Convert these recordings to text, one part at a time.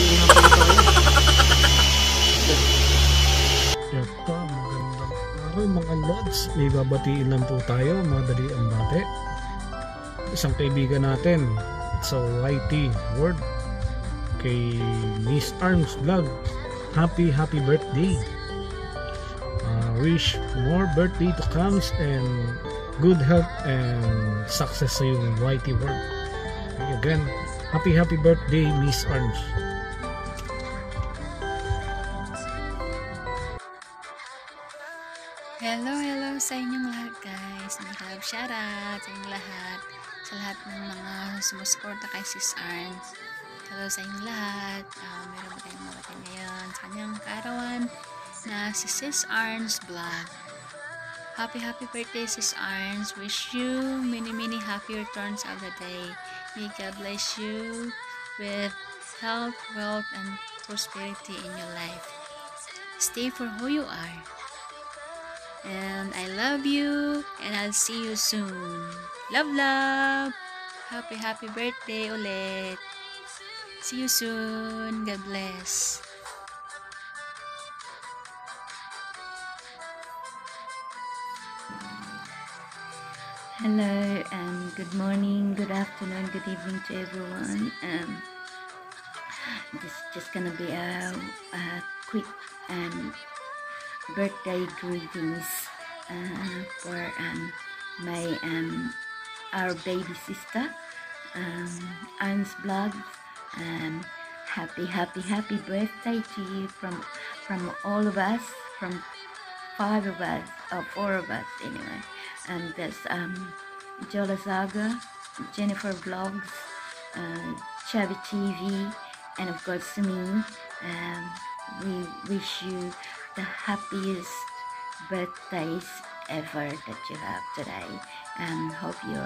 babatiin lang po tayo. Yatta, magandang araw mga lods. May babatiin lang po tayo, madali ang bate. Isang kaibigan natin sa YT World, kay Miss Arms Vlog. Happy birthday. Wish more birthday to comes and good health and success sa yung YT World. Again, happy birthday Miss Arms. Hello sa inyong lahat guys. Mag-love shoutout sa inyong lahat. Sa lahat ng mga sumusuporta kay Sis Arms. Hello sa inyong lahat. Meron ba tayong mabatid ngayon sa kanyang kaarawan na si Sis Arms Vlog. Happy birthday Sis Arms. Wish you many happy returns of the day. May God bless you with health, wealth, and prosperity in your life. Stay for who you are. And I love you, and I'll see you soon. Love. Happy birthday ulit. See you soon. God bless. Hello and good morning, good afternoon, good evening to everyone. This is just gonna be a quick birthday greetings for our baby sister, Arms Vlog. Happy birthday to you from all of us, from 5 of us or 4 of us anyway. And there's Jola Saga, Jennifer Vlogs, Chavi TV, and of course me. We wish you the happiest birthdays ever that you have today, and hope you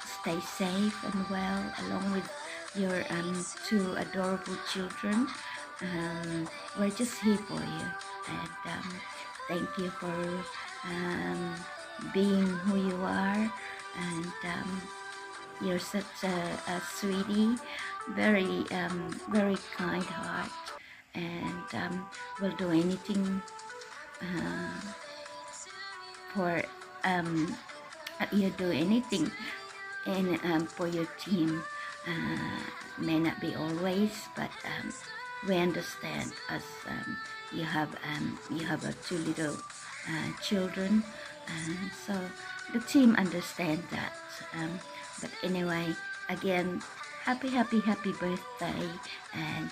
stay safe and well along with your 2 adorable children. We're just here for you, and thank you for being who you are, and you're such a sweetie, very kind heart, and will do anything for you do anything in for your team. May not be always, but we understand as you have 2 little children, so the team understand that. But anyway, again, happy birthday, and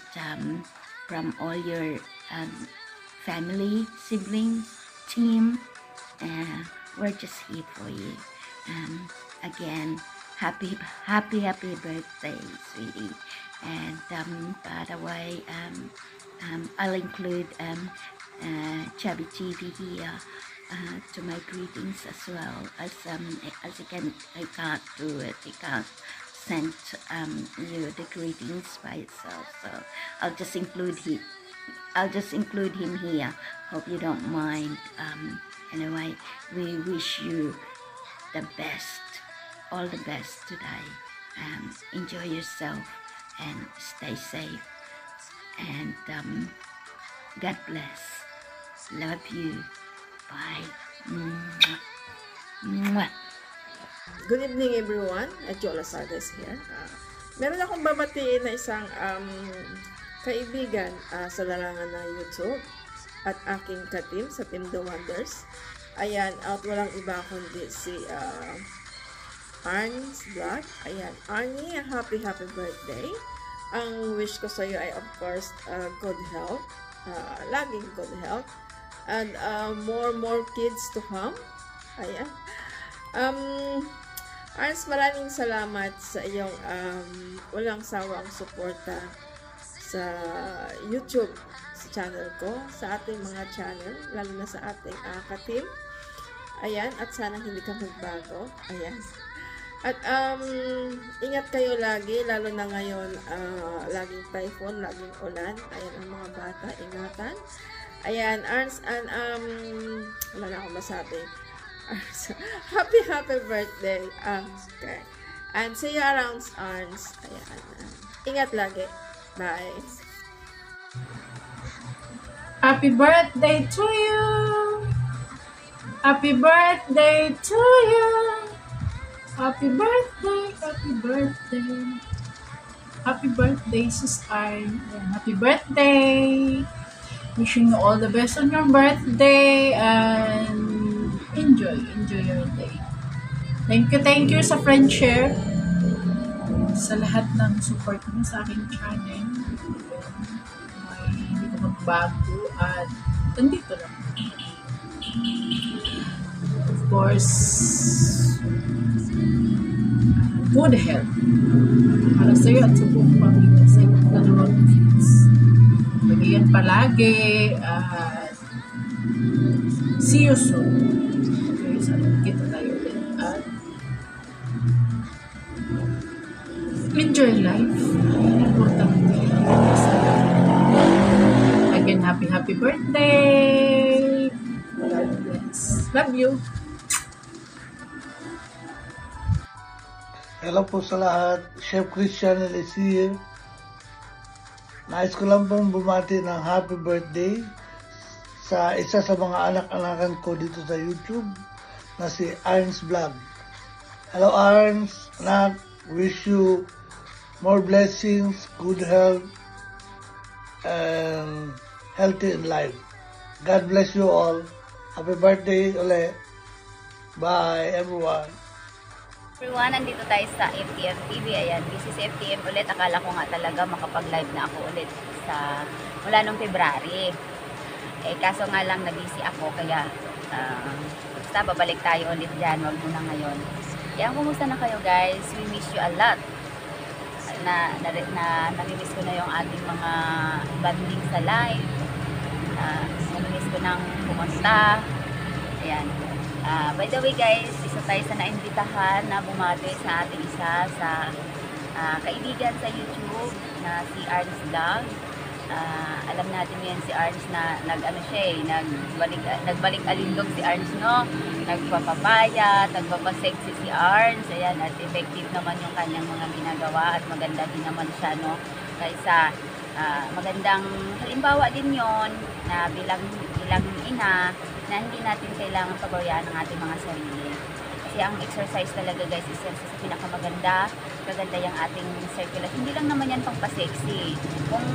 from all your family, siblings, team, we're just here for you. Again, happy birthday, sweetie. And by the way, I'll include Chubby TV here to my greetings as well, as I can't do it. I can't send you the greetings by itself, so I'll just include him here. Hope you don't mind. Anyway, we wish you the best, all the best today. Enjoy yourself and stay safe, and God bless. Love you. Bye. Mwah. Good evening everyone. Jola Sardes here. Meron akong babatiin na isang kaibigan sa larangan ng YouTube at aking ka-team sa Team The Wonders. Ayan, at walang iba kundi si Arms Vlog. Ayan, Arnie, happy birthday. Ang wish ko sa iyo ay of course good health. Laging good health. And more kids to come. Ayan. Arns, maraming salamat sa iyong walang sawang suporta sa YouTube, sa channel ko, sa ating mga channel, lalo na sa ating ka-team. Ayan, at sana hindi ka magbago. Ayan. At ingat kayo lagi, lalo na ngayon, laging typhoon, laging ulan. Ayan, ang mga bata, ingatan. Ayan, Arns, and wala na akong masabi. Happy birthday. Okay. And see you around, Arns. Ayan. Ingat lagi. Bye. Happy birthday to you! Happy birthday to you! Happy birthday! Happy birthday! Happy birthday, Sis Arn. Happy birthday! Wishing you all the best on your birthday and enjoy your day. Thank you sa friend share, sa lahat ng support mo sa aking channel. Ay, hindi ko magbago at nandito lang. Of course, good health para sa iyo at sa buong pamilya, sa iyong dalawang kids. Bagayan palagi at see you soon. Okay, so kita tayo ulit at enjoy life. Importante. Again, happy birthday. God bless. Love you. Hello po sa lahat. Chef Christian Elisier. Nais ko lang pong bumati ng happy birthday sa isa sa mga anak-anakan ko dito sa YouTube na si Arns Vlog. Hello Arns, anak. Wish you more blessings, good health, and healthy in life. God bless you all. Happy birthday ulit. Bye everyone. Everyone, nandito tayo sa FTM TV. Ayan, busy sa FTM ulit. Akala ko nga talaga makapag-live na ako ulit mula nung February. Kaso nga lang na-busy ako, kaya basta babalik tayo ulit dyan. Wag muna ngayon. Kaya kumusta na kayo guys? We miss you a lot. Namimiss ko na yung ating mga banding sa live. Namimiss ko nang pumunta. Ayan. By the way guys, isa tayo sa naimbitahan na bumati sa ating isa sa kaibigan sa YouTube na si Arns Vlog. Alam natin yan si Arns na nagbalik alindog si Arns, no? Nagpapapaya, nagpapasexy si Arns. Ayan, at effective naman yung kanyang mga ginagawa at maganda din naman siya, no? Kaysa magandang halimbawa din yon na bilang ina na hindi natin kailangan pabayaan ang ating mga sarili. Kasi ang exercise talaga guys is yan sa pinakamaganda, kaganda yung ating circulation. Hindi lang naman yan pang pa-sexy. Kung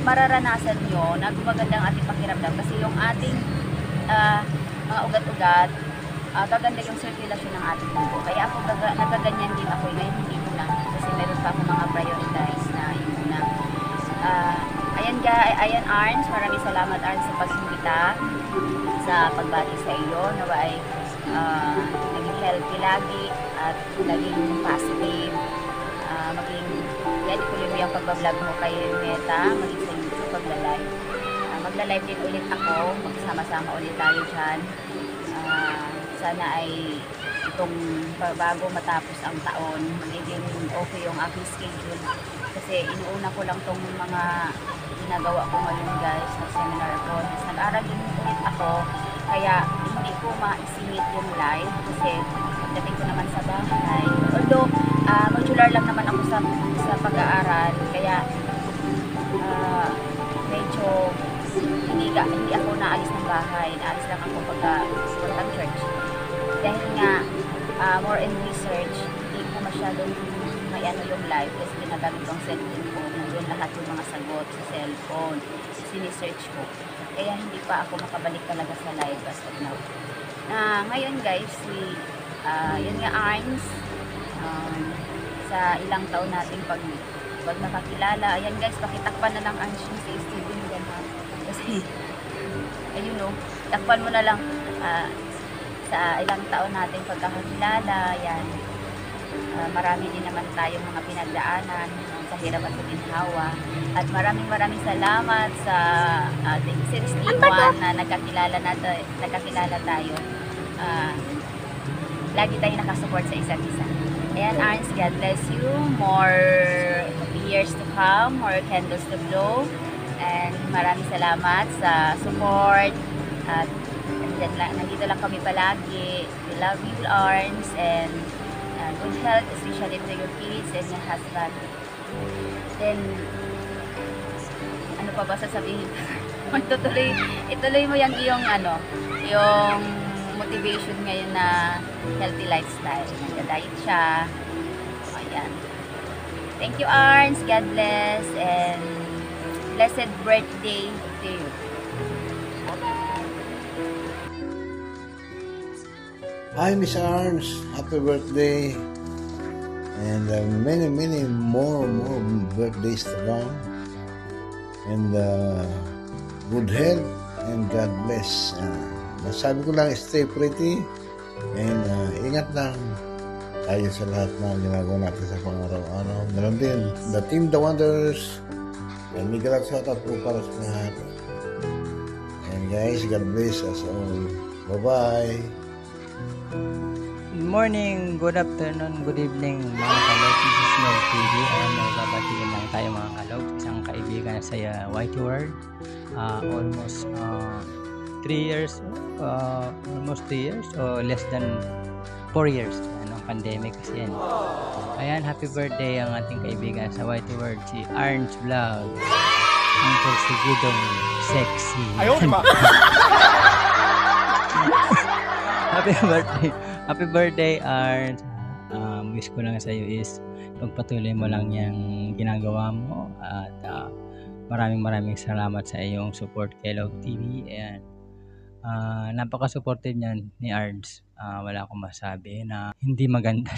mararanasan nyo, nagpaganda ang ating pakiramdam kasi yung ating mga ugat-ugat, kaganda yung circulation ng ating dugo. Kaya ako nagaganyan din ako, ngayon hindi ko na kasi meron pa akong mga prioritize na yun muna. Ayan Arns, maraming salamat Arns sa pag-imbita, sa pagbati sa iyo, nawa ay naging healthy lagi at naging positive, yan ituloy mo yung pagbablog mo kay Meta, maging sa YouTube, magla-live din ulit ako, magsama-sama ulit tayo dyan. Sana ay itong bago matapos ang taon, magiging okay yung aking schedule kasi inuuna ko lang tong mga ginagawa ko ngayon guys, nag-seminar ako, nag-aral din ulit ako, kaya hindi ko maisingit yung live kasi pagdating ko naman sa bahay, although modular lang naman ako sa pag-aaral, kaya medyo hindi ako naalis ng bahay, naalis lang ako pagka-puntang church dahil nga more in research, hindi ko masyadong may yung live kasi ginagamit ko ang cellphone ko, nandun lahat yung mga sagot sa cellphone, sinisearch ko, kaya hindi pa ako makabalik talaga sa live as of now. Ngayon guys, yun nga Arns, sa ilang taon natin pag nakakilala, ayan guys, pakitakpan na lang Arns yung si Steven yan ha, kasi ayun no, takpan mo na lang sa ilang taon natin pagkakakilala, yan. Marami din naman tayong mga pinagdaanan sa hirap at sa ginhawa. At maraming salamat sa since day 1 na nagkakilala tayo. Lagi tayo nakasupport sa isa't isa. Ayan, Arns, God bless you. More years to come, more candles to blow. And maraming salamat sa support. At nandito lang kami palagi. We love you, Arns, and good health, especially to your kids and your husband. Then, ano pa pa ba sasabihin? Ituloy mo yung iyong yung motivation ngayon na healthy lifestyle. Nagda-diet siya. Ayan. Thank you, Arns. God bless and blessed birthday to you. Hi, Miss Arns. Happy birthday. And many more birthdays to come. And good health and God bless. Masabi ko lang, stay pretty. And ingat lang tayo sa lahat na ginagawa natin sa pang-araw-araw. Meron din, the Team The Wonders. And Miguel at shoutout po para sa lahat. And guys, God bless us all. Bye-bye. Good morning, good afternoon, good evening mga kalog. This is Mel TV. Magbabatiin lang tayo mga kalog. Isang kaibigan sa Whitey World. Almost 3 years, almost 3 years or less than 4 years. Pandemic kasi yan. Ayan, happy birthday ang ating kaibigan sa Whitey World, si Arns Vlog. Ang persigidong sexy. Ayaw, diba? Happy birthday, Arns. Wish ko lang sa iyo is pagpatuloy mo lang yung ginagawa mo at maraming salamat sa iyong support kay Love TV. Ayan. Napaka-supportive niyan ni Arns. Wala akong masabi na hindi maganda.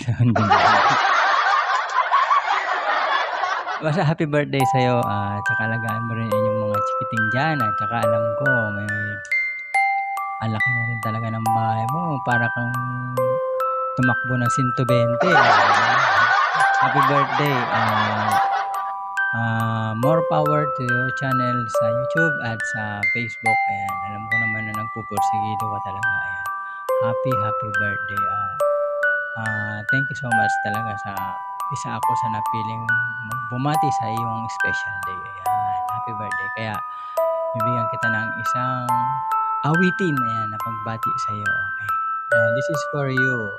Basta happy birthday sa'yo. Tsaka alagaan mo rin yung mga chikiting dyan. At tsaka alam ko may alaki na rin talaga ng bahay mo. Para kang tumakbo ng 120. Happy birthday. More power to your channel sa YouTube at sa Facebook. Ayan. Alam ko naman na nagpupursigido ka talaga. Ayan. Happy birthday. Thank you so much talaga sa isa ako sa napiling bumati sa iyong special day. Ayan. Happy birthday. Kaya bibigyan kita ng isang awitin na pagbati sa iyo. Okay. This is for you.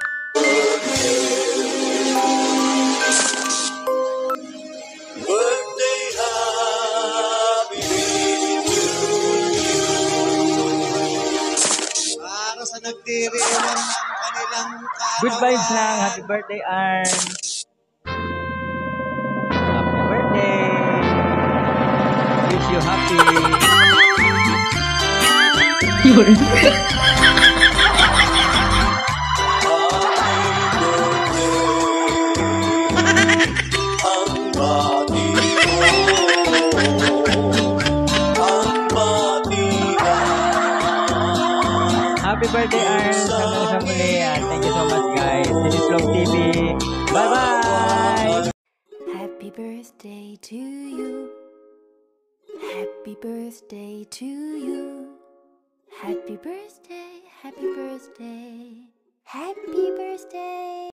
Good vibes lang. Happy birthday, Arns. Happy birthday. Wish you happy. Happy birthday, Arns. Hanggang sa muli. Thank you so much, guys. This is Vlog TV. Bye-bye! Happy birthday to you. Happy birthday to you. Happy birthday, happy birthday, happy birthday.